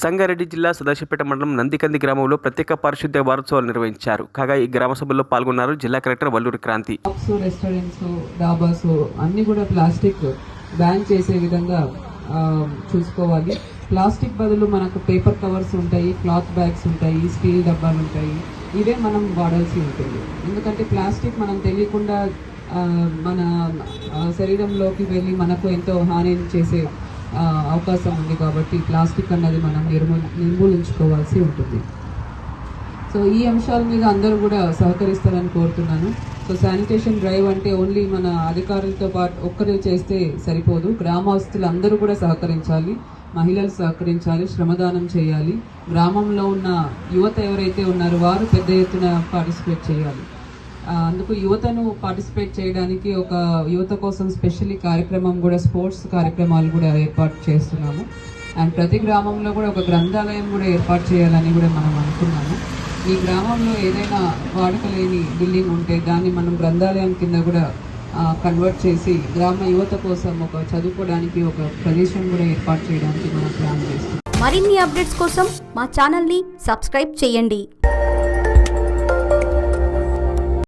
సంగారెడ్డి జిల్లా సదాశివపేట మండలం నందికంది గ్రామంలో ప్రత్యేక పారిశుద్ధ్య వారోత్సవాలు నిర్వహించారు. కాగా ఈ గ్రామ సభల్లో పాల్గొన్నారు జిల్లా కలెక్టర్ వల్లూరి క్రాంతి. రెస్టారెంట్స్, డాబాస్ అన్ని కూడా ప్లాస్టిక్ బ్యాన్ చేసే విధంగా చూసుకోవాలి. ప్లాస్టిక్ బదులు మనకు పేపర్ కవర్స్ ఉంటాయి, క్లాత్ బ్యాగ్స్ ఉంటాయి, స్టీల్ డబ్బాలు ఉంటాయి. ఇవే మనం వాడాల్సి ఉంటుంది. ఎందుకంటే ప్లాస్టిక్ మనం తెలియకుండా మన శరీరంలోకి వెళ్ళి మనకు ఎంతో హాని చేసే అవకాశం ఉంది. కాబట్టి ప్లాస్టిక్ అన్నది మనం నిర్మూలించుకోవాల్సి ఉంటుంది. సో ఈ అంశాల మీద అందరూ కూడా సహకరిస్తారని కోరుతున్నాను. సో శానిటేషన్ డ్రైవ్ అంటే ఓన్లీ మన అధికారులతో పాటు ఒక్కరే చేస్తే సరిపోదు. గ్రామస్తులు అందరూ కూడా సహకరించాలి, మహిళలు సహకరించాలి, శ్రమదానం చేయాలి. గ్రామంలో ఉన్న యువత ఎవరైతే ఉన్నారో వారు పెద్ద ఎత్తున పార్టిసిపేట్ చేయాలి. అందుకు యువతను పార్టిసిపేట్ చేయడానికి ఒక యువత కోసం స్పెషల్లీ కార్యక్రమం కూడా, స్పోర్ట్స్ కార్యక్రమాలు కూడా ఏర్పాటు చేస్తున్నాము. అండ్ ప్రతి గ్రామంలో కూడా ఒక గ్రంథాలయం కూడా ఏర్పాటు చేయాలని కూడా మనం అనుకున్నాము. ఈ గ్రామంలో ఏదైనా వాడకలేని బిల్డింగ్ ఉంటే దాన్ని మనం గ్రంథాలయం కింద కూడా కన్వర్ట్ చేసి గ్రామ యువత కోసం ఒక చదువుకోవడానికి ఒక ప్రదేశం కూడా ఏర్పాటు చేయడానికి మనం ప్లాన్ చేస్తున్నాం. మరిన్ని అప్డేట్స్ కోసం మా ఛానల్ని సబ్స్క్రైబ్ చేయండి.